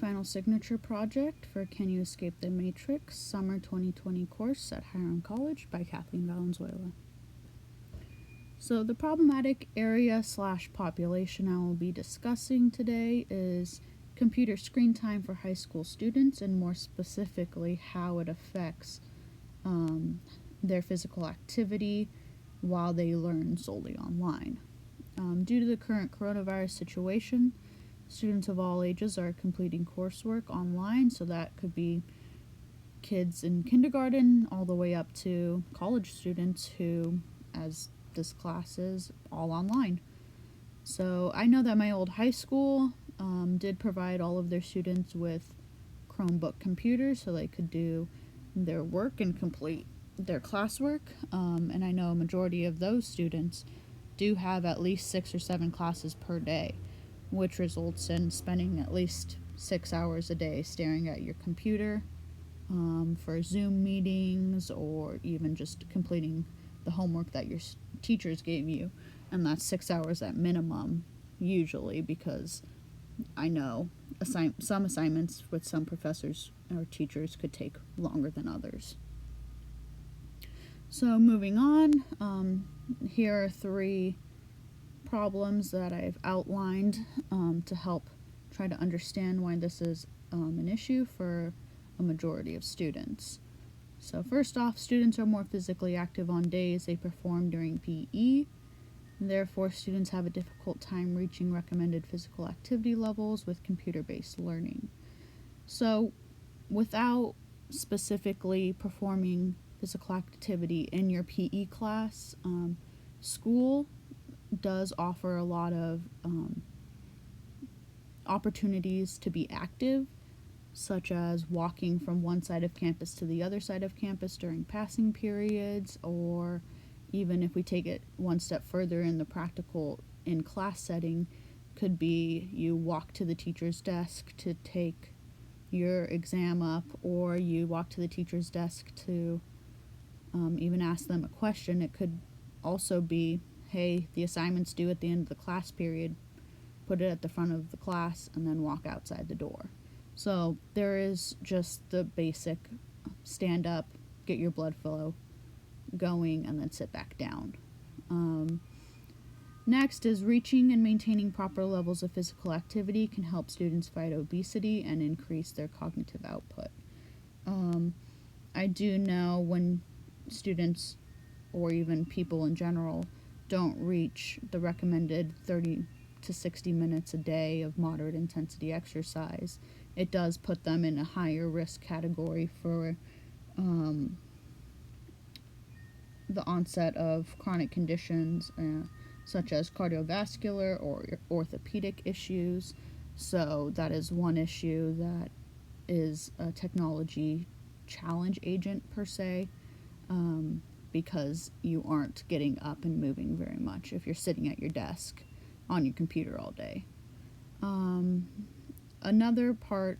final signature project for Can You Escape the Matrix Summer 2020 course at Hiram College by Kathleen Valenzuela. So the problematic area / population I will be discussing today is computer screen time for high school students, and more specifically how it affects their physical activity while they learn solely online. Due to the current coronavirus situation, students of all ages are completing coursework online, so that could be kids in kindergarten all the way up to college students who, as this class is, all online. So I know that my old high school did provide all of their students with Chromebook computers so they could do their work and complete their classwork, and I know a majority of those students do have at least 6 or 7 classes per day, which results in spending at least 6 hours a day staring at your computer for Zoom meetings, or even just completing the homework that your teachers gave you, and that's 6 hours at minimum usually, because I know some assignments with some professors or teachers could take longer than others. So moving on, here are 3 problems that I've outlined to help try to understand why this is an issue for a majority of students. So first off, students are more physically active on days they perform during PE. Therefore, students have a difficult time reaching recommended physical activity levels with computer-based learning. So without specifically performing physical activity in your PE class, school does offer a lot of opportunities to be active, such as walking from one side of campus to the other side of campus during passing periods, or even if we take it one step further in the practical in-class setting, could be you walk to the teacher's desk to take your exam up, or you walk to the teacher's desk to even ask them a question. It could also be, hey, the assignment's due at the end of the class period, put it at the front of the class, and then walk outside the door. So there is just the basic stand up, get your blood flow going, and then sit back down. Next is reaching and maintaining proper levels of physical activity can help students fight obesity and increase their cognitive output. I do know when students, or even people in general, don't reach the recommended 30 to 60 minutes a day of moderate intensity exercise, it does put them in a higher risk category for the onset of chronic conditions such as cardiovascular or orthopedic issues. So that is one issue that is a technology challenge agent per se, because you aren't getting up and moving very much if you're sitting at your desk on your computer all day. Another part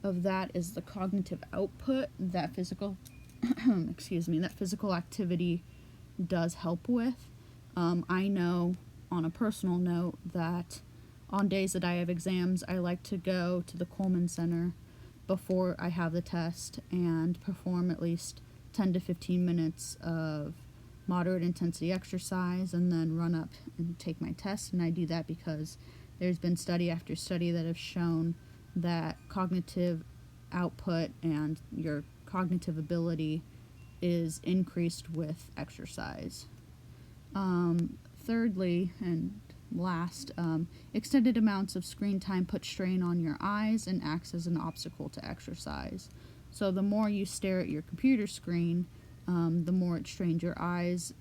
of that is the cognitive output that physical that physical activity does help with. I know on a personal note that on days that I have exams, I like to go to the Coleman Center before I have the test and perform at least 10 to 15 minutes of moderate intensity exercise and then run up and take my test. And I do that because there's been study after study that have shown that cognitive output and your cognitive ability is increased with exercise. Thirdly, and last, extended amounts of screen time put strain on your eyes and acts as an obstacle to exercise. So the more you stare at your computer screen, the more it strains your eyes.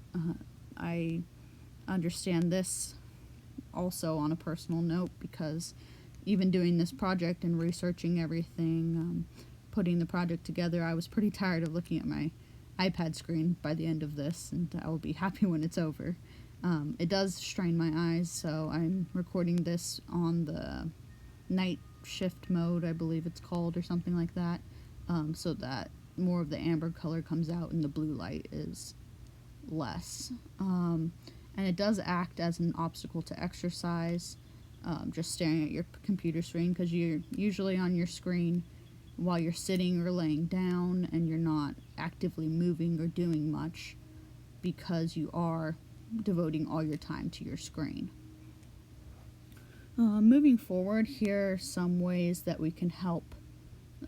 I understand this also on a personal note, because even doing this project and researching everything, putting the project together, I was pretty tired of looking at my iPad screen by the end of this, and I will be happy when it's over. It does strain my eyes, so I'm recording this on the night shift mode, I believe it's called, or something like that, so that more of the amber color comes out and the blue light is less. And it does act as an obstacle to exercise. just staring at your computer screen, because you're usually on your screen while you're sitting or laying down, and you're not actively moving or doing much because you are devoting all your time to your screen. Moving forward, here are some ways that we can help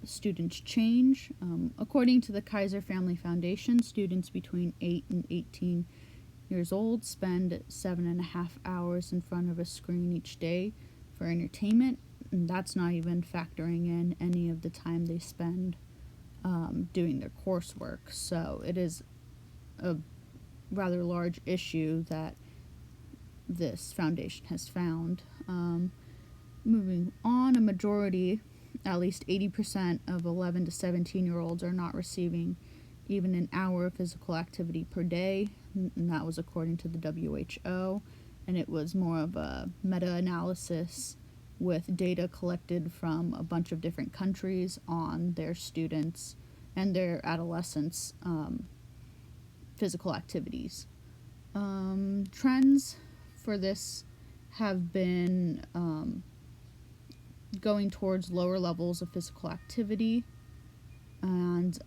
students change. According to the Kaiser Family Foundation, students between 8 and 18 years old spend 7.5 hours in front of a screen each day for entertainment, and that's not even factoring in any of the time they spend doing their coursework. So it is a rather large issue that this foundation has found. Moving on, a majority, at least 80% of 11 to 17-year-olds are not receiving even an hour of physical activity per day, and that was according to the WHO, and it was more of a meta-analysis with data collected from a bunch of different countries on their students and their adolescents' physical activities. Trends for this have been going towards lower levels of physical activity, and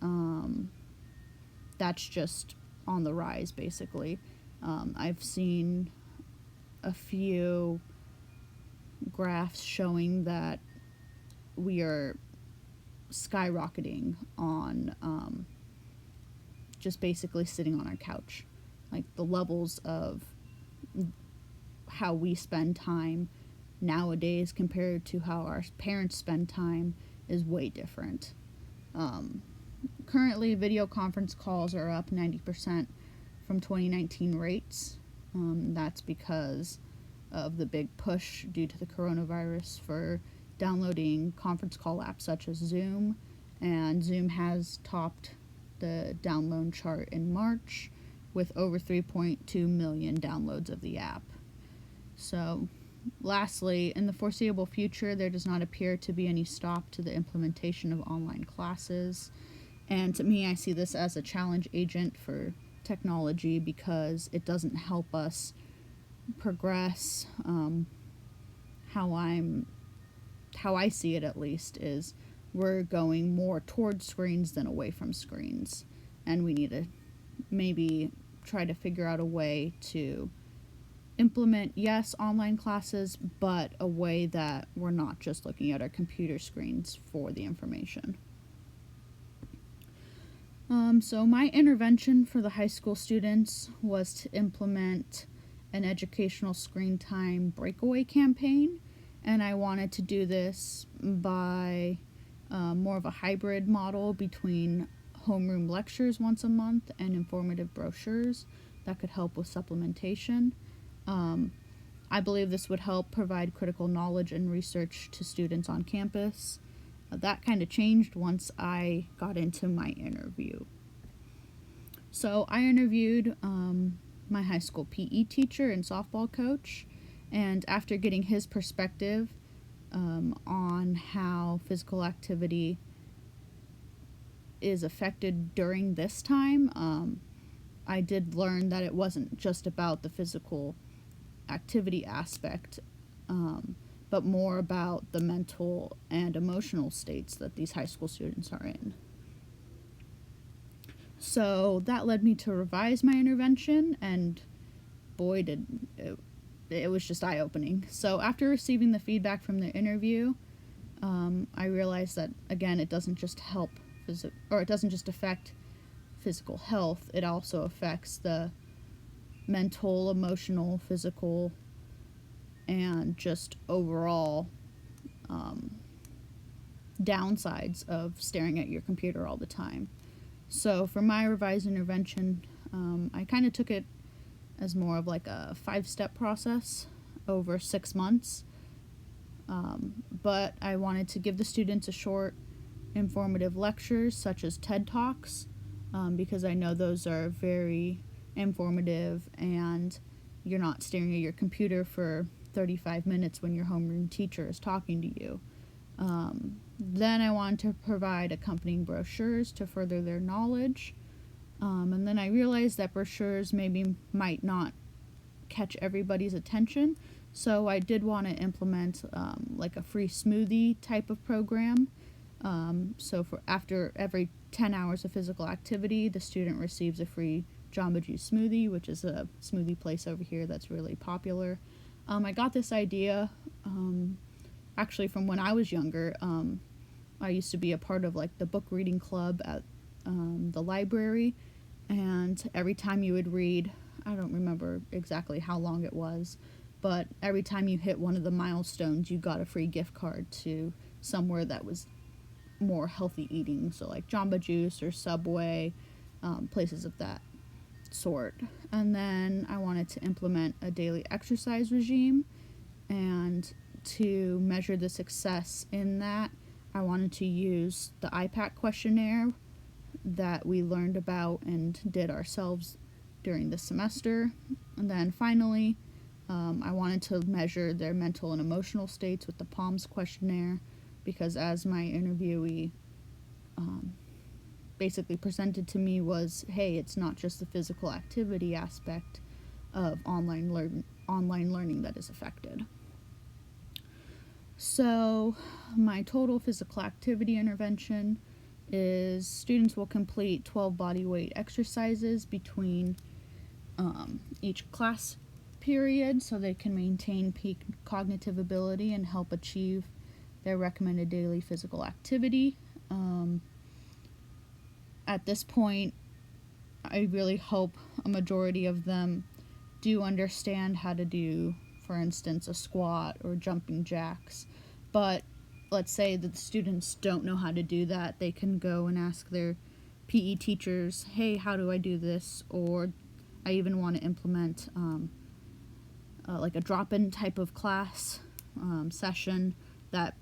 that's just on the rise, basically. I've seen a few graphs showing that we are skyrocketing on just basically sitting on our couch. Like, the levels of how we spend time nowadays compared to how our parents spend time is way different. Currently, video conference calls are up 90% from 2019 rates. That's because of the big push due to the coronavirus for downloading conference call apps such as Zoom, and Zoom has topped the download chart in March with over 3.2 million downloads of the app. So, lastly, in the foreseeable future, there does not appear to be any stop to the implementation of online classes. And to me, I see this as a challenge agent for technology because it doesn't help us progress. How I see it, at least, is we're going more towards screens than away from screens. And we need to maybe try to figure out a way to implement, yes, online classes, but a way that we're not just looking at our computer screens for the information. So my intervention for the high school students was to implement an educational screen time breakaway campaign, and I wanted to do this by more of a hybrid model between homeroom lectures once a month and informative brochures that could help with supplementation. I believe this would help provide critical knowledge and research to students on campus. That kind of changed once I got into my interview. So I interviewed my high school PE teacher and softball coach, and after getting his perspective on how physical activity is affected during this time, I did learn that it wasn't just about the physical activity aspect, but more about the mental and emotional states that these high school students are in. So that led me to revise my intervention, and boy, did it was just eye-opening. So after receiving the feedback from the interview, I realized that, again, it doesn't just it doesn't just affect physical health, it also affects the mental, emotional, physical, and just overall downsides of staring at your computer all the time. So for my revised intervention, I kind of took it as more of like a 5-step process over 6 months. But I wanted to give the students a short, informative lectures such as TED Talks, because I know those are very informative and you're not staring at your computer for 35 minutes when your homeroom teacher is talking to you. Then I wanted to provide accompanying brochures to further their knowledge. And then I realized that brochures maybe might not catch everybody's attention, So I did want to implement like a free smoothie type of program. So for after every 10 hours of physical activity, the student receives a free Jamba Juice smoothie, which is a smoothie place over here that's really popular. I got this idea actually from when I was younger. I used to be a part of like the book reading club at the library, and every time you would read, I don't remember exactly how long it was, but every time you hit one of the milestones, you got a free gift card to somewhere that was more healthy eating, so like Jamba Juice or Subway, places of that sort. And then I wanted to implement a daily exercise regime, and to measure the success in that, I wanted to use the IPAC questionnaire that we learned about and did ourselves during the semester. And then finally, I wanted to measure their mental and emotional states with the PALMS questionnaire, because as my interviewee basically presented to me was, hey, it's not just the physical activity aspect of online learning that is affected. So my total physical activity intervention is students will complete 12 body weight exercises between each class period, so they can maintain peak cognitive ability and help achieve their recommended daily physical activity. At this point, I really hope a majority of them do understand how to do, for instance, a squat or jumping jacks. But let's say that the students don't know how to do that, they can go and ask their PE teachers, hey, how do I do this? Or I even want to implement like a drop-in type of class session that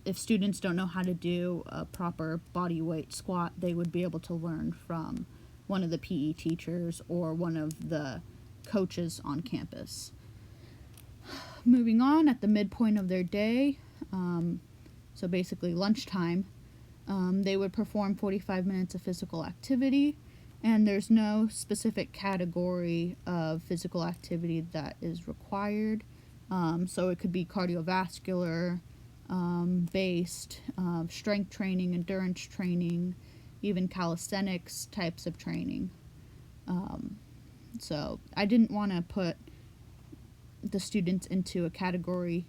if students don't know how to do a proper body weight squat, they would be able to learn from one of the PE teachers or one of the coaches on campus. Moving on, at the midpoint of their day, so basically lunchtime, they would perform 45 minutes of physical activity, and there's no specific category of physical activity that is required. So it could be cardiovascular, based, strength training, endurance training, even calisthenics types of training. So I didn't want to put the students into a category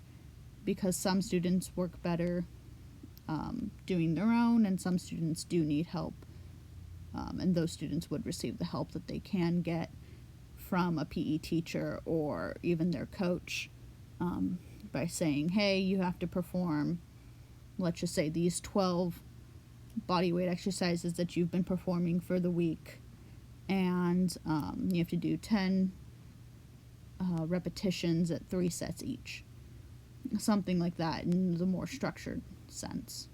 because some students work better doing their own, and some students do need help, and those students would receive the help that they can get from a PE teacher or even their coach, by saying, hey, you have to perform, let's just say, these 12 bodyweight exercises that you've been performing for the week, and you have to do 10 repetitions at 3 sets each. Something like that in the more structured sense.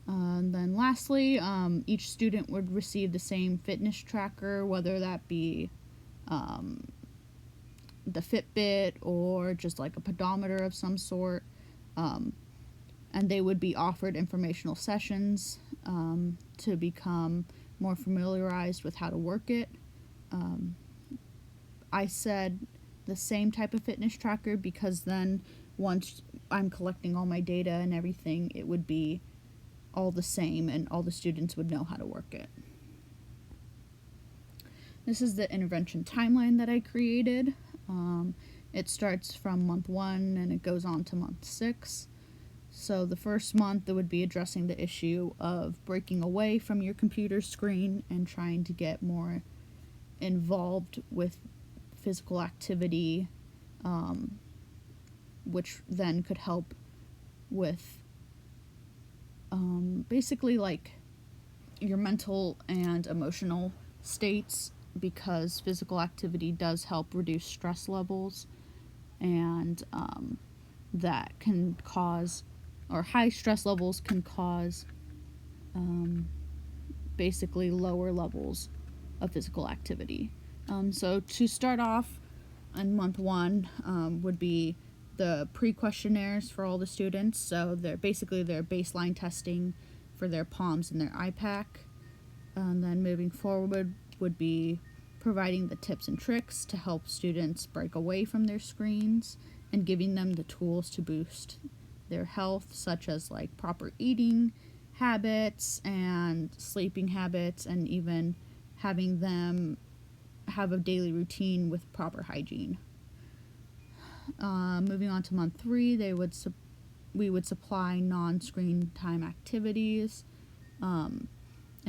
And then lastly, each student would receive the same fitness tracker, whether that be the Fitbit or just like a pedometer of some sort, and they would be offered informational sessions to become more familiarized with how to work it. I said the same type of fitness tracker because then once I'm collecting all my data and everything, it would be all the same and all the students would know how to work it. This is the intervention timeline that I created. It starts from month 1 and it goes on to month 6. So the first month, it would be addressing the issue of breaking away from your computer screen and trying to get more involved with physical activity, which then could help with basically like your mental and emotional states, because physical activity does help reduce stress levels, and that can cause, or high stress levels can cause basically lower levels of physical activity. So to start off in month 1 would be the pre-questionnaires for all the students. So they're basically their baseline testing for their PALMS and their IPAC. And then moving forward would be providing the tips and tricks to help students break away from their screens and giving them the tools to boost their health, such as like proper eating habits and sleeping habits, and even having them have a daily routine with proper hygiene. Moving on to month 3, we would supply non-screen time activities, and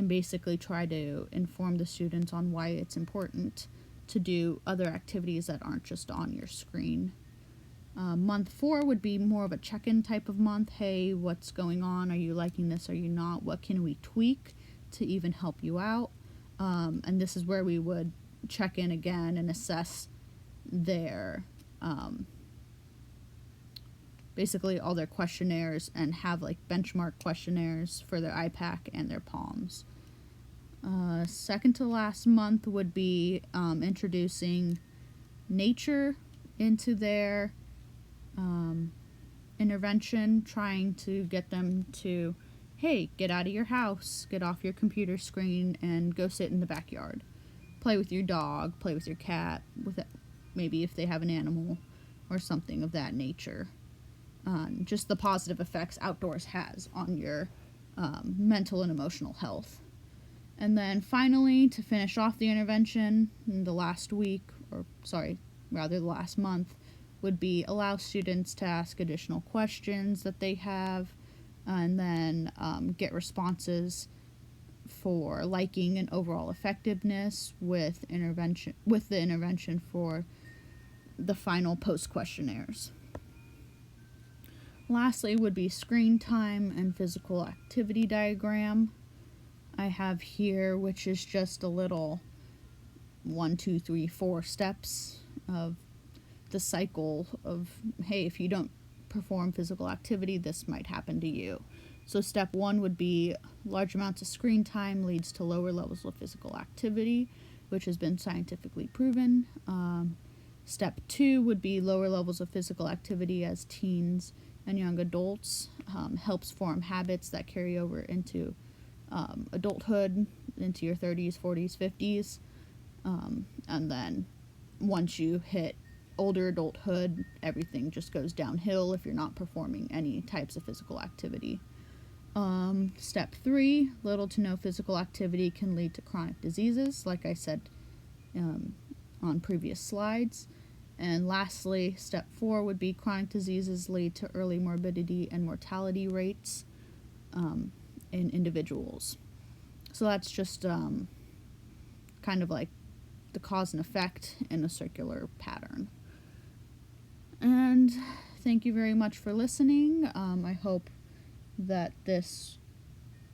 basically try to inform the students on why it's important to do other activities that aren't just on your screen. Month 4 would be more of a check-in type of month. Hey, what's going on? Are you liking this? Are you not? What can we tweak to even help you out? And this is where we would check in again and assess their basically all their questionnaires, and have like benchmark questionnaires for their IPAC and their PALMS. Second to last month would be introducing nature into their intervention, trying to get them to, hey, get out of your house, get off your computer screen, and go sit in the backyard. Play with your dog, play with your cat, with it, maybe if they have an animal or something of that nature. Just the positive effects outdoors has on your mental and emotional health. And then finally, to finish off the intervention, the last month, would be allow students to ask additional questions that they have, and then get responses for liking and overall effectiveness with the intervention for the final post questionnaires. Lastly would be screen time and physical activity diagram. I have here, which is just a little 1, 2, 3, 4 steps of the cycle of, hey, if you don't perform physical activity, this might happen to you. So step 1 would be large amounts of screen time leads to lower levels of physical activity, which has been scientifically proven. Step 2 would be lower levels of physical activity as teens and young adults, helps form habits that carry over into adulthood, into your 30s, 40s, 50s. And then once you hit older adulthood, everything just goes downhill if you're not performing any types of physical activity. Step 3, little to no physical activity can lead to chronic diseases, like I said on previous slides. And lastly, step 4 would be chronic diseases lead to early morbidity and mortality rates in individuals. So that's just kind of like the cause and effect in a circular pattern. And thank you very much for listening. I hope that this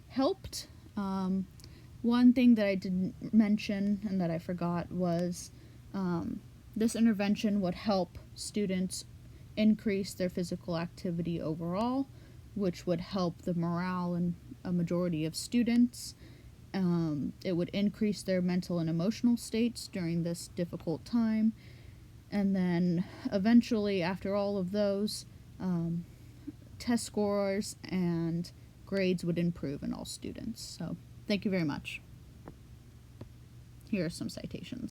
helped. One thing that I didn't mention and that I forgot was this intervention would help students increase their physical activity overall, which would help the morale in a majority of students. It would increase their mental and emotional states during this difficult time. And then eventually, after all of those, test scores and grades would improve in all students. So thank you very much. Here are some citations.